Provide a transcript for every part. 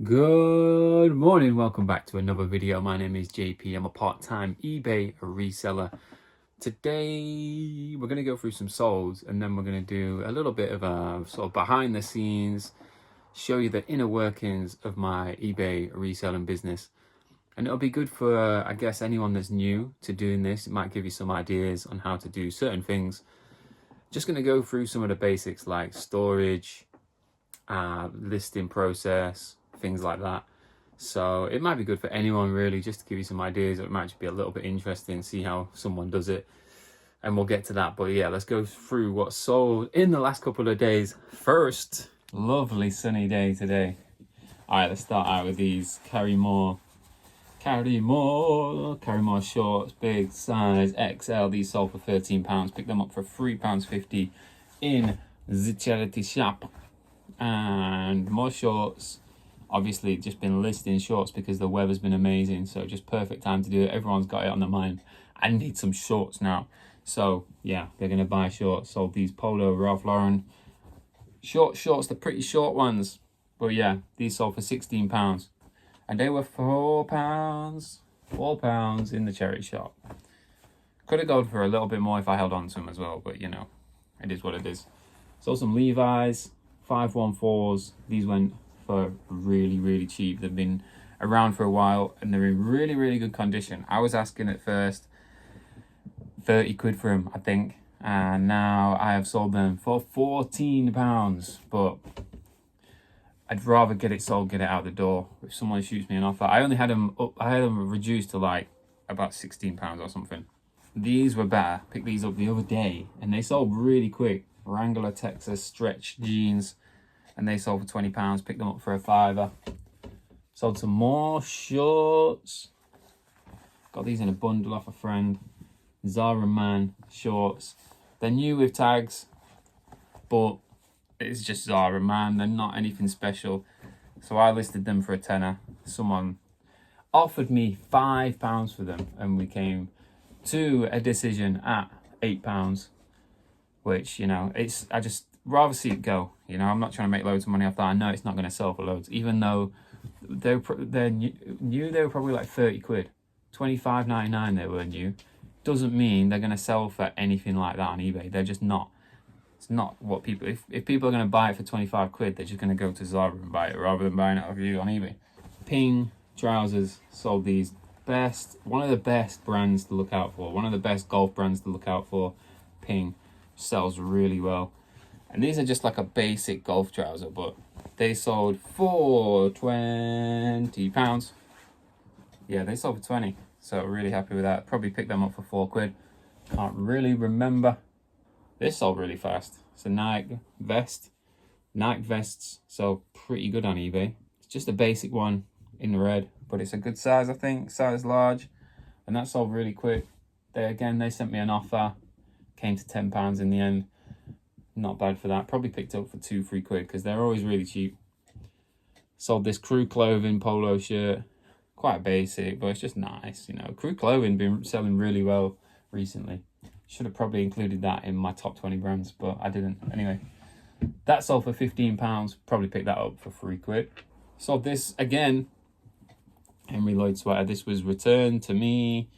Good morning, welcome back to another video. My name is JP. I'm a part-time eBay reseller. Today we're going to go through some solds and then we're going to do a little bit of a sort of behind the scenes, show you the inner workings of my eBay reselling business. And it'll be good for, I guess, anyone that's new to doing this. It might give you some ideas on how to do certain things. Just going to go through some of the basics like storage, listing process, things like that. So it might be good for anyone really, just to give you some ideas. It might just be a little bit interesting, see how someone does it, and we'll get to that. But yeah, let's go through what's sold in the last couple of days. First, lovely sunny day today. All right, let's start out with these Carry More shorts, big size XL. These sold for £13. Picked them up for £3.50 in the charity shop. And more shorts. Obviously just been listing shorts because the weather's been amazing, so just perfect time to do it. Everyone's got it on their mind. I need some shorts now, so yeah, they're gonna buy shorts. Sold these Polo Ralph Lauren shorts, the pretty short ones. But yeah, these sold for £16 and they were £4 in the charity shop. Could have gone for a little bit more if I held on to them as well, but you know, it is what it is. Sold some Levi's 514s. These went for really cheap. They've been around for a while and they're in really good condition. I was asking at first 30 quid for them, I think, and now I have sold them for £14. But I'd rather get it sold, get it out the door. If someone shoots me an offer, I only had them up, I had them reduced to like about £16 or something. These were better. Picked these up the other day and they sold really quick. Wrangler Texas stretch jeans, and they sold for £20. Picked them up for £5. Sold some more shorts. Got these in a bundle off a friend. Zara Man shorts. They're new with tags, but it's just Zara Man. They're not anything special. So I listed them for a tenner. Someone offered me £5 for them, and we came to a decision at £8. Which, you know, I just rather see it go. You know, I'm not trying to make loads of money off that. I know it's not going to sell for loads, even though they're new. They were probably like 30 quid, 25.99 they were new. Doesn't mean they're going to sell for anything like that on eBay. They're just not. It's not what people, if people are going to buy it for 25 quid, they're just going to go to Zara and buy it rather than buying it off you on eBay. Ping trousers, sold these. One of the best brands to look out for. One of the best golf brands to look out for. Ping sells really well. And these are just like a basic golf trouser, but they sold for £20. Yeah, they sold for 20, so really happy with that. Probably picked them up for 4 quid. Can't really remember. This sold really fast. It's a Nike vest. Nike vests sold pretty good on eBay. It's just a basic one in the red, but it's a good size, I think, size large, and that sold really quick. They sent me an offer, came to £10 in the end. Not bad for that. Probably picked up for 2-3 quid because they're always really cheap. Sold this Crew Clothing polo shirt. Quite basic, but it's just nice. You know, Crew Clothing been selling really well recently. Should have probably included that in my top 20 brands, but I didn't. Anyway, that sold for £15. Probably picked that up for 3 quid. Sold this again. Henry Lloyd sweater. This was returned to me,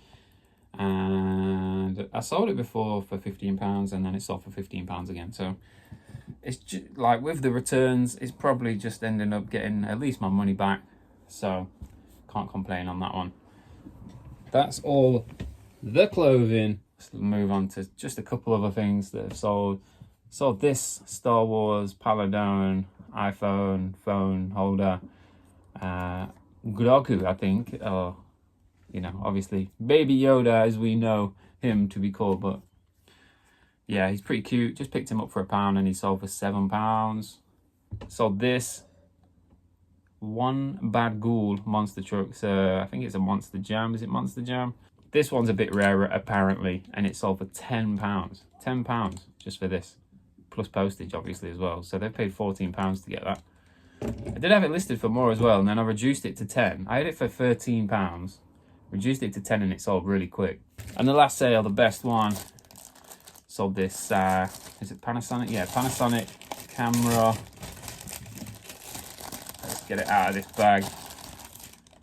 and I sold it before for £15 and then it sold for £15 again. So it's just like with the returns, it's probably just ending up getting at least my money back, so can't complain on that one. That's all the clothing. Let's move on to just a couple other things that have sold. Sold this Star Wars Paladin iPhone phone holder, Grogu, I think, or you know, obviously Baby Yoda as we know him to be called, but yeah, he's pretty cute. Just picked him up for £1 and he sold for £7. Sold this One Bad Ghoul monster truck. So I think it's a Monster Jam. Is it Monster Jam? This one's a bit rarer apparently, and it sold for £10. £10 just for this, plus postage obviously as well. So they paid £14 to get that. I did have it listed for more as well, and then I reduced it to 10. I had it for £13. Reduced it to 10 and it sold really quick. And the last sale, the best one, sold this, is it Panasonic? Yeah, Panasonic camera. Let's get it out of this bag.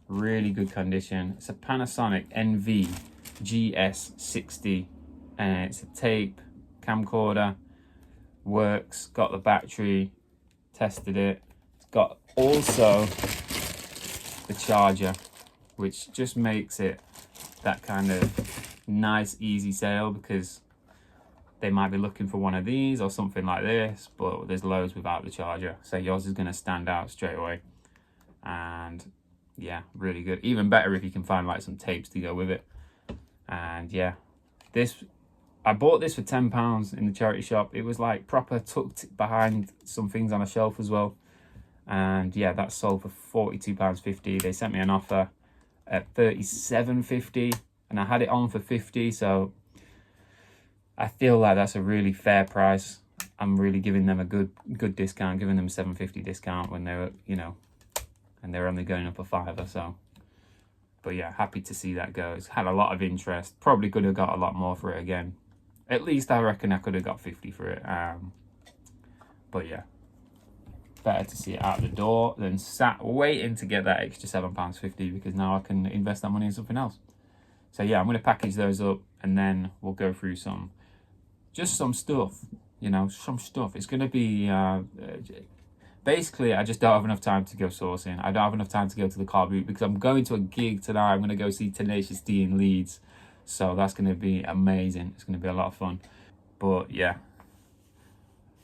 Really good condition. It's a Panasonic NV GS60, and it's a tape camcorder. Works, got the battery, tested it. It's got also the charger, which just makes it that kind of nice, easy sale, because they might be looking for one of these or something like this, but there's loads without the charger. So yours is going to stand out straight away. And yeah, really good. Even better if you can find like some tapes to go with it. And yeah, I bought this for £10 in the charity shop. It was like proper tucked behind some things on a shelf as well. And yeah, that sold for £42.50. They sent me an offer at £37.50, and I had it on for £50. So I feel like that's a really fair price. I'm really giving them a good discount, giving them a £7.50 discount when they're, you know, and they're only going up a £5 or so. But yeah, happy to see that go. It's had a lot of interest. Probably could have got a lot more for it again. At least I reckon I could have got 50 for it. But yeah, better to see it out the door than sat waiting to get that extra £7.50, because now I can invest that money in something else. So yeah, I'm going to package those up, and then we'll go through just some stuff, you know, some stuff. It's going to be, basically, I just don't have enough time to go sourcing. I don't have enough time to go to the car boot, because I'm going to a gig tonight. I'm going to go see Tenacious D in Leeds. So that's going to be amazing. It's going to be a lot of fun. But yeah,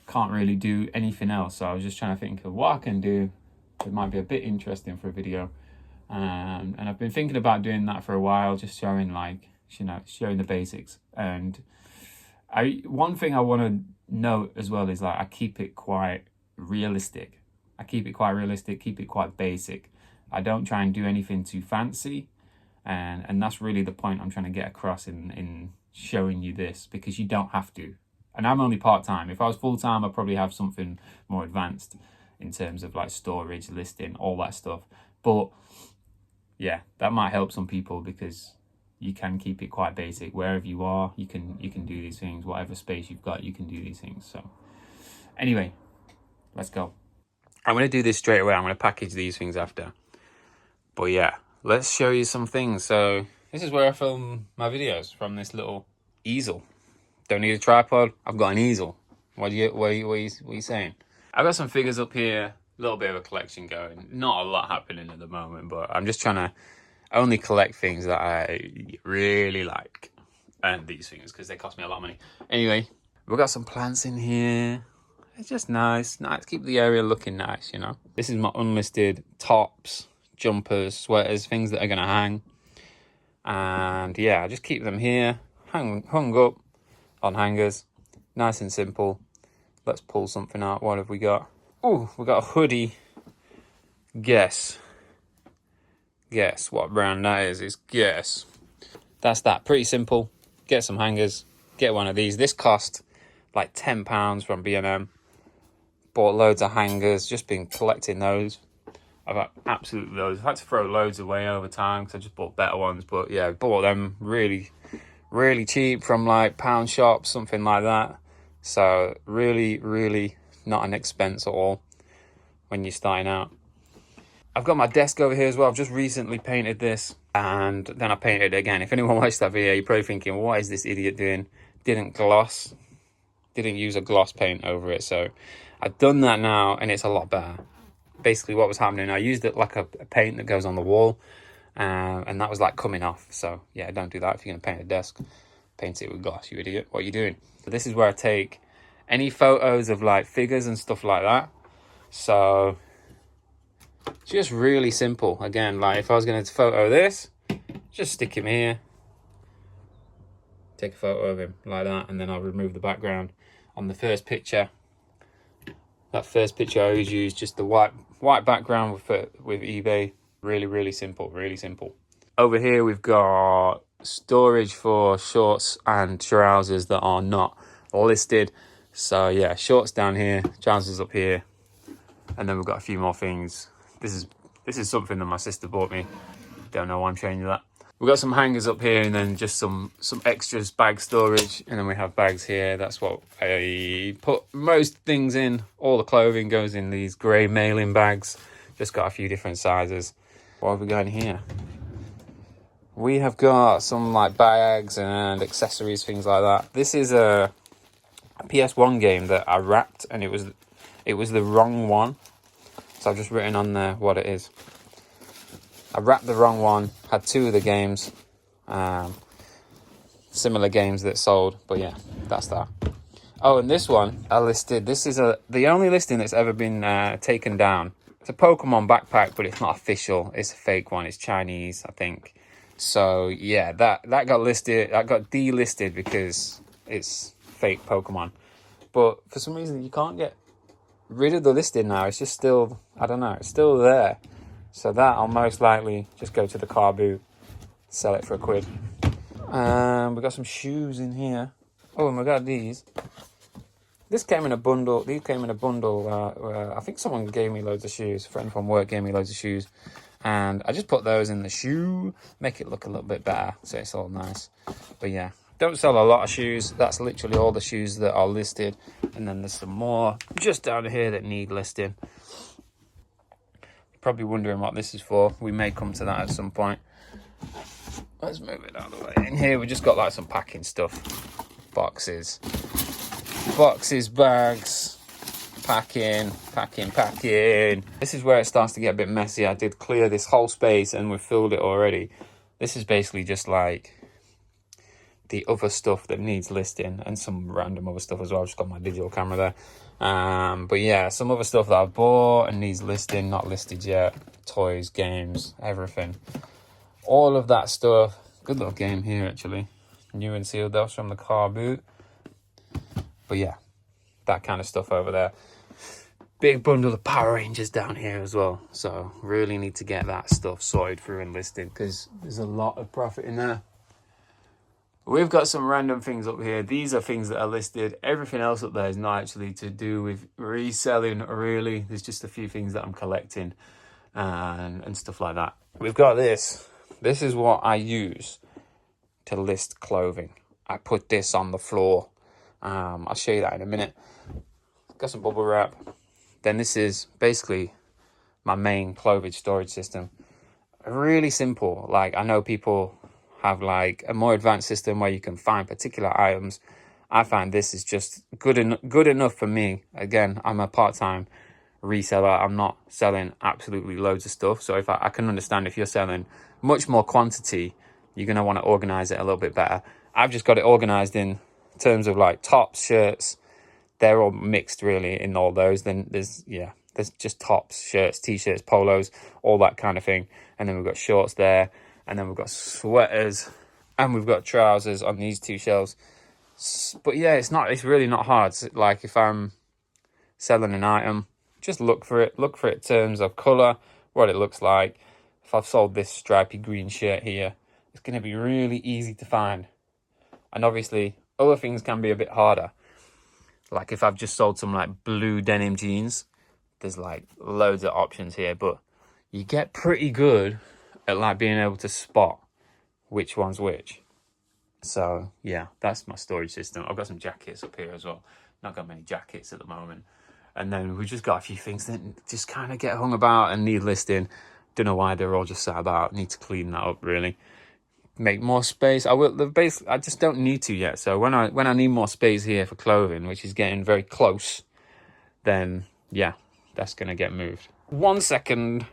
can't really do anything else. So I was just trying to think of what I can do that might be a bit interesting for a video. And I've been thinking about doing that for a while, just showing like, you know, showing the basics. And one thing I want to note as well is like I keep it quite realistic. Keep it quite basic. I don't try and do anything too fancy. And that's really the point I'm trying to get across in showing you this, because you don't have to. And I'm only part-time. If I was full-time, I'd probably have something more advanced in terms of like storage, listing, all that stuff. But yeah, that might help some people, because you can keep it quite basic. Wherever you are, you can do these things. Whatever space you've got, you can do these things. So anyway, let's go. I'm going to do this straight away. I'm going to package these things after. But yeah, let's show you some things. So this is where I film my videos, from this little easel. Don't need a tripod. I've got an easel. What are you saying? I've got some figures up here. A little bit of a collection going. Not a lot happening at the moment, but I'm just trying to only collect things that I really like. And these things, because they cost me a lot of money. Anyway, we've got some plants in here. It's just nice. Keep the area looking nice, you know. This is my unlisted tops, jumpers, sweaters, things that are going to hang. And yeah, I just keep them here, hung up on hangers. Nice and simple. Let's pull something out. What have we got? Oh, we got a hoodie. Guess what brand that is. It's Guess. That's that. Pretty simple. Get some hangers. Get one of these. This cost like £10 from B&M. Bought loads of hangers. Just been collecting those. I've got absolutely loads. I've had to throw loads away over time because I just bought better ones. But yeah, bought them really, really cheap from like pound shops, something like that. So really, really not an expense at all when you're starting out. I've got my desk over here as well. I've just recently painted this, and then I painted it again. If anyone watched that video, you're probably thinking, what is this idiot doing? Didn't use a gloss paint over it. So I've done that now, and it's a lot better. Basically what was happening, I used it like a paint that goes on the wall, and that was like coming off. So yeah, don't do that. If you're going to paint a desk, paint it with gloss, you idiot. What are you doing? So this is where I take any photos of like figures and stuff like that. So just really simple. Again, like if I was going to photo this, just stick him here, take a photo of him like that, and then I'll remove the background. On the first picture, that first picture I always use just the white background with eBay. Really, really simple, really simple. Over here we've got storage for shorts and trousers that are not listed. So yeah, shorts down here, trousers up here, and then we've got a few more things. This is something that my sister bought me. Don't know why I'm showing you that. We've got some hangers up here, and then just some extras bag storage, and then we have bags here. That's what I put most things in. All the clothing goes in these grey mailing bags. Just got a few different sizes. What have we got in here? We have got some like bags and accessories, things like that. This is a PS1 game that I wrapped, and it was the wrong one. So I've just written on there what it is. I wrapped the wrong one, had 2 of the games. Similar games that sold, but yeah, that's that. Oh, and this one I listed. This is the only listing that's ever been taken down. It's a Pokemon backpack, but it's not official. It's a fake one. It's Chinese, I think. So yeah, that got listed. That got delisted because it's fake Pokemon. But for some reason, you can't get rid of the listing now. It's just still, I don't know, it's still there. So that I'll most likely just go to the car boot, sell it for £1. We got some shoes in here. Oh, and we got these. This came in a bundle. These came in a bundle. I think someone gave me loads of shoes. A friend from work gave me loads of shoes. And I just put those in the shoe, make it look a little bit better, so it's all nice. But yeah, don't sell a lot of shoes. That's literally all the shoes that are listed. And then there's some more just down here that need listing. You're probably wondering what this is for. We may come to that at some point. Let's move it out of the way. In here, we just got like some packing stuff. Boxes, bags. Packing. This is where it starts to get a bit messy. I did clear this whole space and we've filled it already. This is basically just like the other stuff that needs listing and some random other stuff as well. I've just got my digital camera there. But yeah, some other stuff that I've bought and needs listing, not listed yet. Toys, games, everything. All of that stuff. Good little game here actually. New and sealed. That was from the car boot. But yeah, that kind of stuff over there. Big bundle of Power Rangers down here as well. So really need to get that stuff sorted through and listed because there's a lot of profit in there. We've got some random things up here. These are things that are listed. Everything else up there is not actually to do with reselling really. There's just a few things that I'm collecting and stuff like that. We've got this. This is what I use to list clothing. I put this on the floor. I'll show you that in a minute. Got some bubble wrap. Then this is basically my main clothing storage system. Really simple. Like I know people have like a more advanced system where you can find particular items. I find this is just good enough for me. Again, I'm a part-time reseller. I'm not selling absolutely loads of stuff. So if I can understand if you're selling much more quantity, you're going to want to organize it a little bit better. I've just got it organized in terms of like tops, shirts. They're all mixed really in all those. Then there's just tops, shirts, t-shirts, polos, all that kind of thing. And then we've got shorts there. And then we've got sweaters. And we've got trousers on these 2 shelves. But yeah, it's really not hard. Like if I'm selling an item, just look for it in terms of color, what it looks like. If I've sold this stripy green shirt here, it's going to be really easy to find. And obviously, other things can be a bit harder. Like if I've just sold some like blue denim jeans, there's like loads of options here, but you get pretty good at like being able to spot which one's which. So yeah, that's my storage system. I've got some jackets up here as well. Not got many jackets at the moment. And then we've just got a few things that just kind of get hung about and need listing. Don't know why they're all just sat about. Need to clean that up really. Make more space. I just don't need to yet. So when I need more space here for clothing, which is getting very close, then yeah, that's gonna get moved. 1 second.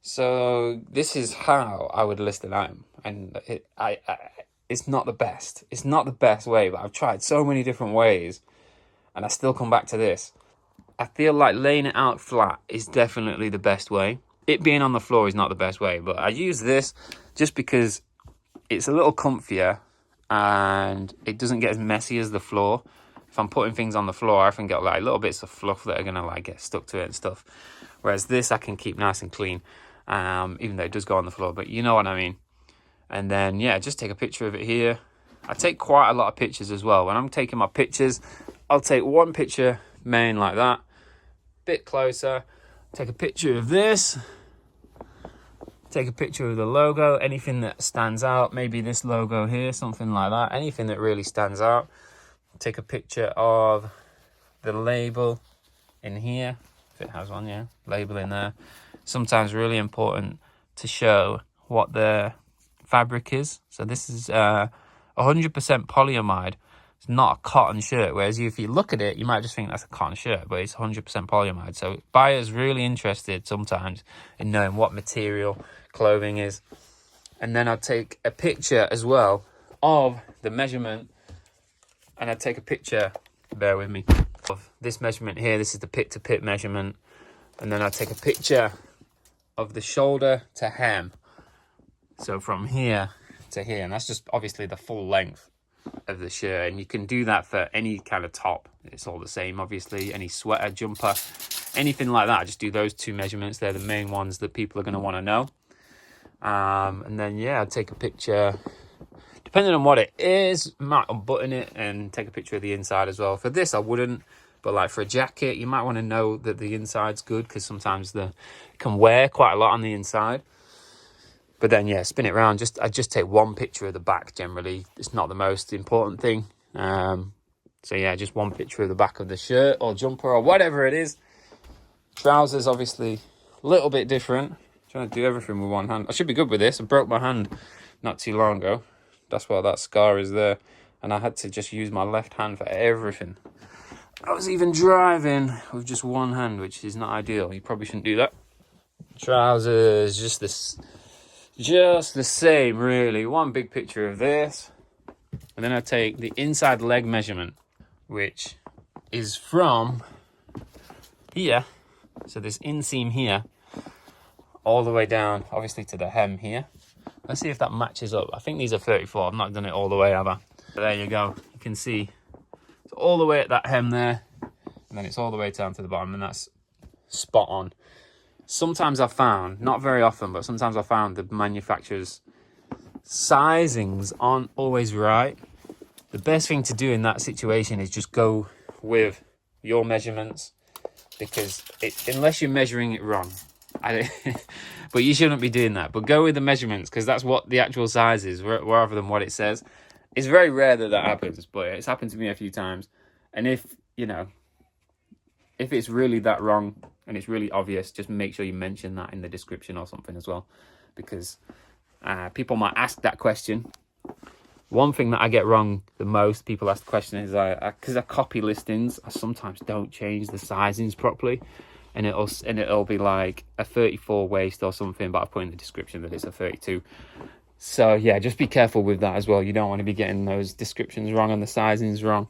So this is how I would list an item, and it's not the best. It's not the best way, but I've tried so many different ways, and I still come back to this. I feel like laying it out flat is definitely the best way. It being on the floor is not the best way, but I use this just because it's a little comfier and it doesn't get as messy as the floor. If I'm putting things on the floor, I often get like little bits of fluff that are gonna like get stuck to it and stuff. Whereas this I can keep nice and clean, even though it does go on the floor, but you know what I mean. And then yeah, just take a picture of it here. I take quite a lot of pictures as well. When I'm taking my pictures, I'll take one picture main like that, bit closer, take a picture of this, take a picture of the logo, anything that stands out, maybe this logo here, something like that, anything that really stands out. Take a picture of the label in here, if it has one, yeah, label in there. sometimes really important to show what the fabric is. So this is 100% polyamide. It's not a cotton shirt, whereas if you look at it, you might just think that's a cotton shirt, but it's 100% polyamide. So buyers really interested sometimes in knowing what material clothing is. And then I'd take a picture as well of the measurement, and I'd take a picture, bear with me, of this measurement here. This is the pit to pit measurement. And then I'd take a picture of the shoulder to hem. So from here to here, and that's just obviously the full length of the shirt. And you can do that for any kind of top. It's all the same, obviously. Any sweater, jumper, anything like that. Just do those two measurements. They're the main ones that people are going to want to know. And then, yeah, I'd take a picture, depending on what it is, might unbutton it and take a picture of the inside as well. For this, I wouldn't. But like for a jacket, you might want to know that the inside's good, because sometimes it can wear quite a lot on the inside. But then, yeah, spin it around. I just take one picture of the back generally. It's not the most important thing. So, yeah, just one picture of the back of the shirt or jumper or whatever it is. Trousers, obviously, a little bit different. Trying to do everything with one hand. I should be good with this. I broke my hand not too long ago. That's why that scar is there. And I had to just use my left hand for everything. I was even driving with just one hand, which is not ideal. You probably shouldn't do that. Trousers, just the same, really. One big picture of this. And then I take the inside leg measurement, which is from here. So this inseam here, all the way down, obviously, to the hem here. Let's see if that matches up. I think these are 34. I've not done it all the way, have I? But there you go. You can see it's all the way at that hem there. And then it's all the way down to the bottom. And that's spot on. Sometimes I've found, not very often, but sometimes I've found the manufacturer's sizings aren't always right. The best thing to do in that situation is just go with your measurements, because unless you're measuring it wrong, but you shouldn't be doing that. But go with the measurements, because that's what the actual size is, rather than what it says. It's very rare that happens, but it's happened to me a few times. And if it's really that wrong and it's really obvious, just make sure you mention that in the description or something as well, because people might ask that question. One thing that I get wrong the most, people ask the question, is because I copy listings, I sometimes don't change the sizings properly, and it'll be like a 34 waist or something, but I put in the description that it's a 32. So yeah, just be careful with that as well. You don't want to be getting those descriptions wrong and the sizings wrong.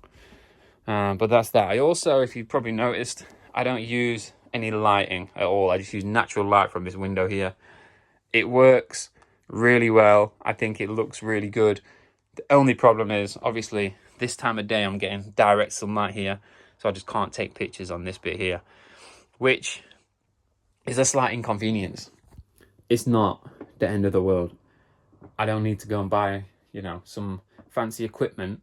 But that's that. I also, if you've probably noticed, I don't use any lighting at all. I just use natural light from this window here. It works really well. I think it looks really good. The only problem is, obviously, this time of day I'm getting direct sunlight here, so I just can't take pictures on this bit here, which is a slight inconvenience. It's not the end of the world. I don't need to go and buy, some fancy equipment.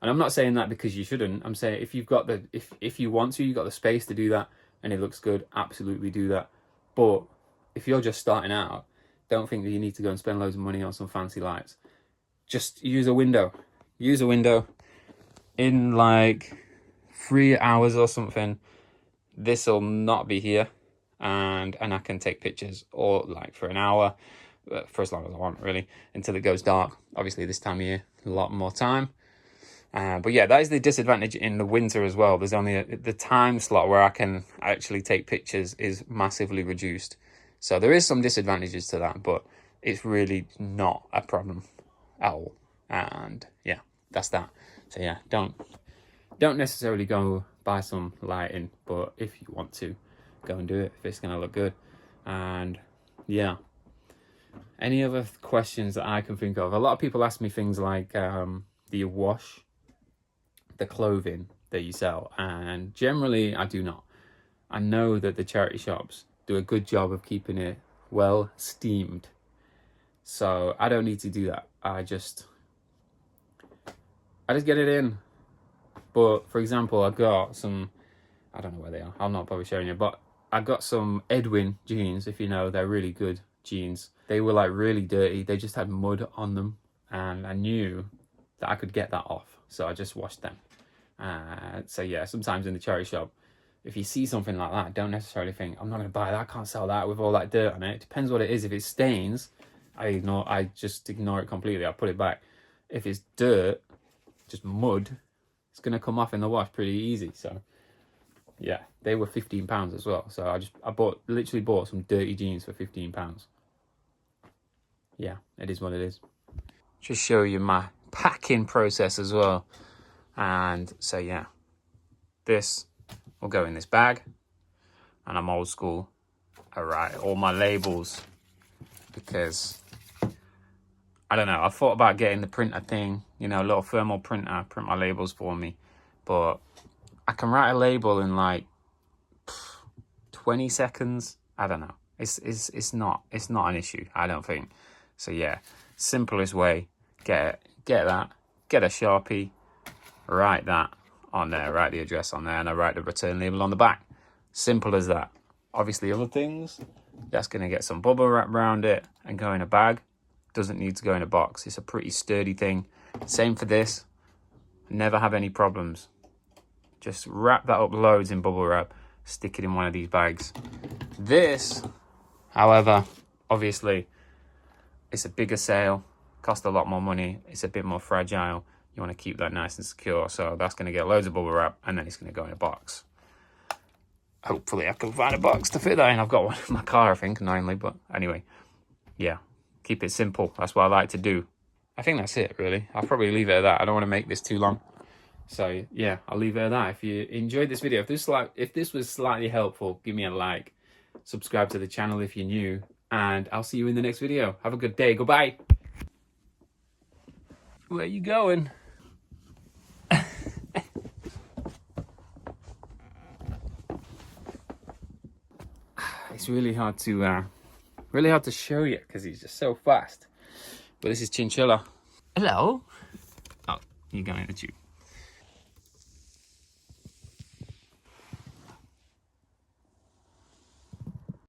And I'm not saying that because you shouldn't. I'm saying if you've got if you want to, you've got the space to do that and it looks good, absolutely do that. But if you're just starting out, don't think that you need to go and spend loads of money on some fancy lights. Just use a window. Use a window. In like 3 hours or something, this will not be here, and I can take pictures, or like for an hour, for as long as I want, really, until it goes dark. Obviously this time of year, a lot more time. But yeah, that is the disadvantage in the winter as well. There's only the time slot where I can actually take pictures is massively reduced. So there is some disadvantages to that, but it's really not a problem at all. And yeah, that's that. So yeah, don't necessarily go buy some lighting, but if you want to, go and do it if it's going to look good. And yeah, any other questions that I can think of? A lot of people ask me things like, do you wash the clothing that you sell? And generally I do not. I know that the charity shops do a good job of keeping it well steamed, so I don't need to do that. I just get it in. But for example, I got some, I don't know where they are, I'm not probably showing you, but I got some Edwin jeans. If you know, they're really good jeans. They were like really dirty, they just had mud on them, and I knew that I could get that off, so I just washed them. So yeah, sometimes in the charity shop if you see something like that, don't necessarily think, I'm not going to buy that, I can't sell that with all that dirt on it. It depends what it is. If it's stains, I just ignore it completely. I put it back. If it's dirt, just mud, it's going to come off in the wash pretty easy. So yeah, they were £15 as well. So I literally bought some dirty jeans for £15. Yeah, it is what it is. Just show you my packing process as well. And so yeah, this will go in this bag, and I'm old school. I write all my labels because I don't know, I thought about getting the printer thing, you know, a little thermal printer, print my labels for me, but I can write a label in like 20 seconds. I don't know. It's not an issue, I don't think. So yeah, simplest way, get that, get a Sharpie, write that on there, write the address on there, and I write the return label on the back. Simple as that. Obviously other things, that's going to get some bubble wrap around it and go in a bag. Doesn't need to go in a box. It's a pretty sturdy thing. Same for this. Never have any problems. Just wrap that up loads in bubble wrap, stick it in one of these bags. This, however, obviously, it's a bigger sale, cost a lot more money, it's a bit more fragile. You want to keep that nice and secure, so that's going to get loads of bubble wrap, and then it's going to go in a box. Hopefully I can find a box to fit that in. I've got one in my car, I think, annoyingly, but anyway, yeah, keep it simple. That's what I like to do. I think that's it, really. I'll probably leave it at that. I don't want to make this too long. So yeah, I'll leave it at that. If you enjoyed this video, if this was slightly helpful, give me a like, subscribe to the channel if you're new, and I'll see you in the next video. Have a good day. Goodbye. Where are you going? It's really hard to show you because he's just so fast. But this is Chinchilla. Hello. Oh, you're going in the tube.